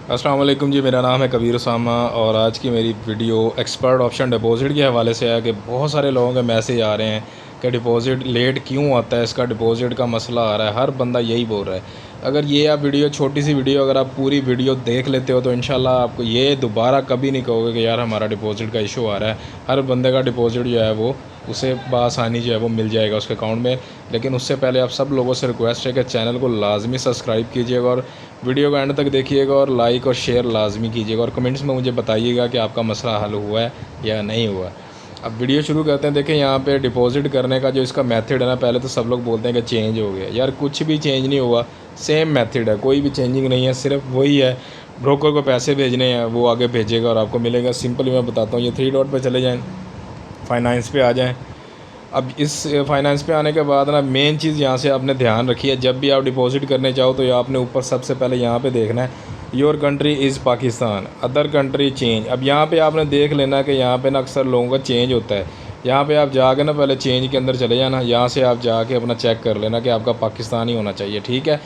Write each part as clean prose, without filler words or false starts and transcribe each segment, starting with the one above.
अस्सलाम वालेकुम जी, मेरा नाम है कबीर उसामा और आज की मेरी वीडियो एक्सपर्ट ऑप्शन डिपॉज़िट के हवाले से है कि बहुत सारे लोगों के मैसेज आ रहे हैं कि डिपॉज़िट लेट क्यों आता है, इसका डिपॉज़िट का मसला आ रहा है। हर बंदा यही बोल रहा है। अगर ये आप वीडियो छोटी सी वीडियो अगर आप पूरी वीडियो देख लेते हो तो इंशाल्लाह आपको ये दोबारा कभी नहीं कहोगे कि यार हमारा डिपॉज़िट का इशू आ रहा है। हर बंदे का डिपॉज़िट जो है वो उसे बआसानी जो है वो मिल जाएगा उसके अकाउंट में। लेकिन उससे पहले आप सब लोगों से रिक्वेस्ट है कि चैनल को लाजमी सब्सक्राइब कीजिएगा और वीडियो को एंड तक देखिएगा और लाइक और शेयर लाजमी कीजिएगा और कमेंट्स में मुझे बताइएगा कि आपका मसला हल हुआ है या नहीं हुआ। अब वीडियो शुरू करते हैं। देखें यहाँ पे डिपॉज़िट करने का जो इसका मेथड है ना, पहले तो सब लोग बोलते हैं कि चेंज हो गया। यार कुछ भी चेंज नहीं हुआ, सेम मेथड है, कोई भी चेंजिंग नहीं है, सिर्फ वही है। ब्रोकर को पैसे भेजने हैं, वो आगे भेजेगा और आपको मिलेगा। सिंपली मैं बताता हूँ, ये 3 डॉट पर चले जाएँ, फाइनेंस पे आ जाएँ। अब इस फाइनेंस पे आने के बाद ना मेन चीज़ यहाँ से आपने ध्यान रखी है, जब भी आप डिपॉज़िट करने चाहो तो आपने ऊपर सबसे पहले यहाँ पे देखना है your country is Pakistan, other country change. अब यहाँ पे आपने देख लेना कि यहाँ पे ना अक्सर लोगों का चेंज होता है। यहाँ पे आप जाके ना पहले चेंज के अंदर चले जाना, यहाँ से आप जाके अपना चेक कर लेना कि आपका पाकिस्तान ही होना चाहिए, ठीक है।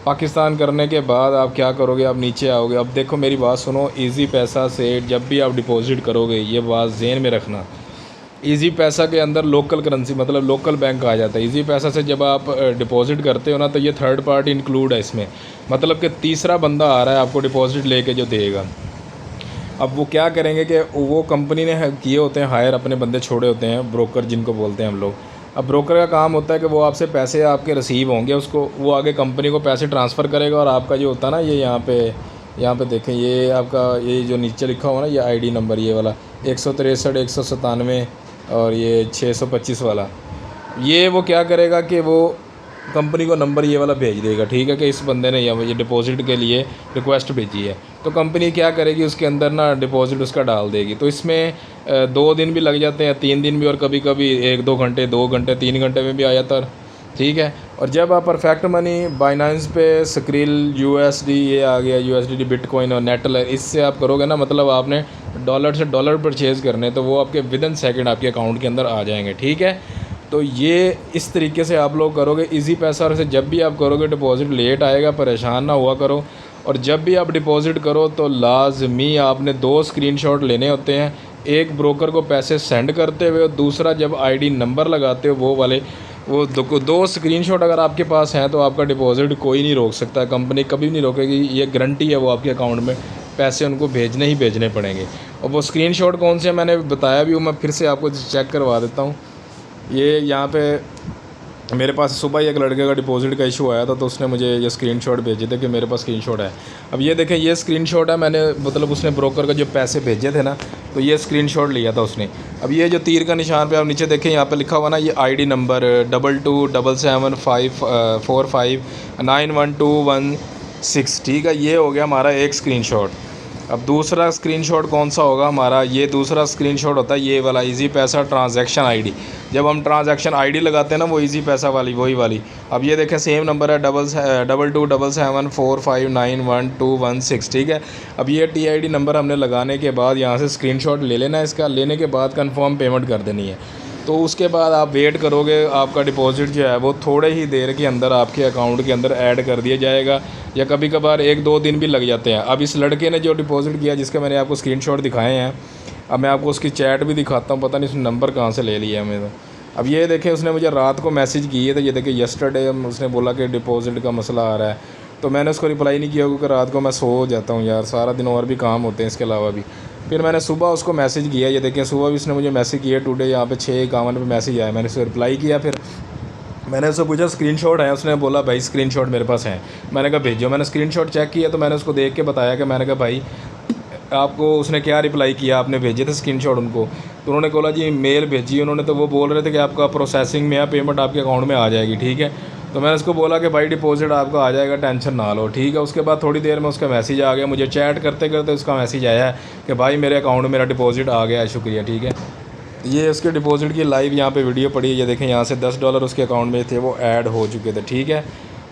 पाकिस्तान करने के बाद आप क्या करोगे, आप नीचे आओगे। अब देखो मेरी बात सुनो, ईजी पैसा से जब भी आप डिपॉज़िट करोगे ये बात ज़हन में रखना, ईजी पैसा के अंदर लोकल करेंसी मतलब लोकल बैंक आ जाता है। ईजी पैसा से जब आप डिपॉज़िट करते हो ना तो ये थर्ड पार्टी इंक्लूड है इसमें, मतलब कि तीसरा बंदा आ रहा है आपको डिपॉज़िट लेके जो देगा। अब वो क्या करेंगे कि वो कंपनी ने किए होते हैं हायर, अपने बंदे छोड़े होते हैं, ब्रोकर जिनको बोलते हैं हम लोग। अब ब्रोकर का काम होता है कि वो आपसे पैसे आपके रिसीव होंगे, उसको वो आगे कंपनी को पैसे ट्रांसफ़र करेगा और आपका जो होता है ना, ये यहाँ पे देखें, ये आपका ये जो नीचे लिखा हुआ ना, ये आईडी नंबर ये वाला 163 197 और ये 625 वाला, ये वो क्या करेगा कि वो कंपनी को नंबर ये वाला भेज देगा, ठीक है, कि इस बंदे ने ये डिपॉज़िट के लिए रिक्वेस्ट भेजी है। तो कंपनी क्या करेगी, उसके अंदर ना डिपॉज़िट उसका डाल देगी। तो इसमें 2 दिन भी लग जाते हैं, 3 दिन भी, और कभी कभी 1-2 घंटे, 2 घंटे, 3 घंटे में भी आ जाता है, ठीक है। और जब आप परफेक्ट मनी, बाइनेंस पे, स्क्रिल, यूएसडी, ये आ गया यूएसडी, बिटकॉइन और नेटलर, इससे आप करोगे ना, मतलब आपने डॉलर से डॉलर परचेज़ करने, तो वो आपके विदिन सेकंड आपके अकाउंट के अंदर आ जाएंगे, ठीक है। तो ये इस तरीके से आप लोग करोगे ईजी पैसा। और से जब भी आप करोगे डिपॉज़िट लेट आएगा, परेशान ना हुआ करो। और जब भी आप डिपॉज़िट करो तो लाजमी आपने 2 स्क्रीनशॉट लेने होते हैं, एक ब्रोकर को पैसे सेंड करते हुए और दूसरा जब आईडी नंबर लगाते हो वो वाले। वो 2 स्क्रीनशॉट अगर आपके पास हैं तो आपका डिपॉज़िट कोई नहीं रोक सकता, कंपनी कभी नहीं रोकेगी, ये गारंटी है। वो आपके अकाउंट में पैसे उनको भेजने ही भेजने पड़ेंगे। और वो स्क्रीनशॉट कौन से मैंने बताया भी हूँ, मैं फिर से आपको चेक करवा देता हूँ। ये यहाँ पे मेरे पास सुबह ही एक लड़के का डिपॉज़िट का इशू आया था, तो उसने मुझे ये स्क्रीनशॉट भेजे थे कि मेरे पास स्क्रीनशॉट है। अब ये देखें, ये स्क्रीनशॉट है, मैंने मतलब उसने ब्रोकर का जो पैसे भेजे थे ना, तो ये स्क्रीनशॉट लिया था उसने। अब ये जो तीर का निशान पे आप नीचे देखें, यहाँ पे लिखा हुआ ना, ये आईडी नंबर 227754591216, ठीक है। ये हो गया हमारा एक स्क्रीनशॉट। अब दूसरा स्क्रीनशॉट कौन सा होगा हमारा, ये दूसरा स्क्रीनशॉट होता है ये वाला, इजी पैसा ट्रांजैक्शन आईडी। जब हम ट्रांजैक्शन आईडी लगाते हैं ना, वो इजी पैसा वाली, वही वाली। अब ये देखें, सेम नंबर है 227754591216, ठीक है। अब ये TID नंबर हमने लगाने के बाद यहाँ से स्क्रीनशॉट ले लेना है इसका। लेने के बाद कंफर्म पेमेंट कर देनी है। तो उसके बाद आप वेट करोगे, आपका डिपॉज़िट जो है वो थोड़े ही देर के अंदर आपके अकाउंट के अंदर ऐड कर दिया जाएगा, या कभी कभार 1-2 दिन भी लग जाते हैं। अब इस लड़के ने जो डिपॉज़िट किया, जिसके मैंने आपको स्क्रीनशॉट दिखाए हैं, अब मैं आपको उसकी चैट भी दिखाता हूँ, पता नहीं उसने नंबर कहाँ से ले लिया है मेरा। अब ये देखें, उसने मुझे रात को मैसेज किए थे, ये देखें यस्टरडे, उसने बोला कि डिपॉज़िट का मसला आ रहा है। तो मैंने उसको रिप्लाई नहीं किया क्योंकि रात को मैं सो जाता हूँ यार, सारा दिन और भी काम होते हैं इसके अलावा भी। फिर मैंने सुबह उसको मैसेज किया, ये देखें सुबह भी उसने मुझे मैसेज किया टुडे, यहाँ पे 6:51 पे मैसेज आया, मैंने उसको रिप्लाई किया। फिर मैंने उससे पूछा स्क्रीनशॉट है, उसने बोला भाई स्क्रीनशॉट मेरे पास है। मैंने कहा भेजो, मैंने स्क्रीनशॉट चेक किया तो मैंने उसको देख के बताया कि मैंने कहा भाई आपको, उसने क्या रिप्लाई किया, आपने भेजे थे स्क्रीनशॉट उनको, तो उन्होंने बोला जी मेल भेजी उन्होंने, तो वो बोल रहे थे कि आपका प्रोसेसिंग में है, पेमेंट आपके अकाउंट में आ जाएगी, ठीक है। तो मैंने उसको बोला कि भाई डिपॉज़िट आपका आ जाएगा, टेंशन ना लो, ठीक है। उसके बाद थोड़ी देर में उसका मैसेज आ गया, मुझे चैट करते करते उसका मैसेज आया है कि भाई मेरे अकाउंट में मेरा डिपॉज़िट आ गया है, शुक्रिया, ठीक है। ये उसके डिपॉज़िट की लाइव यहाँ पे वीडियो पड़ी है, ये देखें, यहाँ से $10 उसके अकाउंट में थे, वो ऐड हो चुके थे, ठीक है।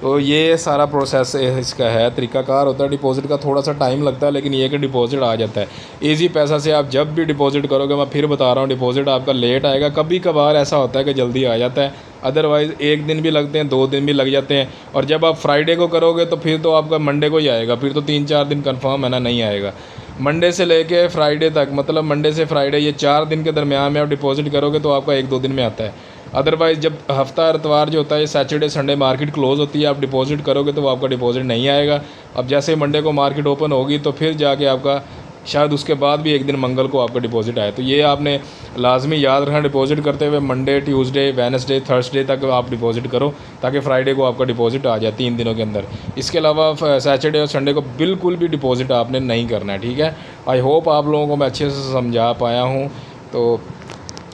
तो ये सारा प्रोसेस इसका है, तरीक़ाकार होता है। डिपॉज़िट का थोड़ा सा टाइम लगता है, लेकिन ये कि डिपॉज़िट आ जाता है इजी पैसा से। आप जब भी डिपॉज़िट करोगे, मैं फिर बता रहा हूँ, डिपॉज़िट आपका लेट आएगा। कभी कभार ऐसा होता है कि जल्दी आ जाता है, अदरवाइज़ 1 दिन भी लगते हैं, 2 दिन भी लग जाते हैं। और जब आप फ्राइडे को करोगे तो फिर तो आपका मंडे को ही आएगा, फिर तो 3-4 दिन कन्फर्म है ना, नहीं आएगा। मंडे से लेके फ्राइडे तक, मतलब मंडे से फ्राइडे, ये 4 दिन के दरमियान में आप डिपॉज़िट करोगे तो आपका 1-2 दिन में आता है। अदरवाइज़ जब हफ्ता इतवार जो होता है, सैटरडे संडे मार्केट क्लोज़ होती है, आप डिपॉज़िट करोगे तो आपका डिपॉज़िट नहीं आएगा। अब जैसे मंडे को मार्केट ओपन होगी तो फिर जाके आपका शायद उसके बाद भी 1 दिन मंगल को आपका डिपॉज़िट आए। तो ये आपने लाजमी याद रखना, डिपॉज़िट करते हुए मंडे, ट्यूसडे, वेडनेसडे, थर्सडे तक आप डिपॉज़िट करो, ताकि फ्राइडे को आपका डिपॉज़िट आ जाए 3 दिनों के अंदर। इसके अलावा सैटरडे और संडे को बिल्कुल भी डिपॉज़िट आपने नहीं करना है, ठीक है। आई होप आप लोगों को मैं अच्छे से समझा पाया हूँ। तो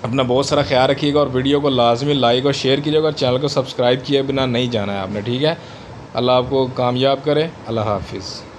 अपना बहुत सारा ख्याल रखिएगा और वीडियो को लाजमी लाइक और शेयर कीजिएगा और चैनल को सब्सक्राइब किए बिना नहीं जाना है आपने, ठीक है। अल्लाह आपको कामयाब करे। अल्लाह हाफिज़।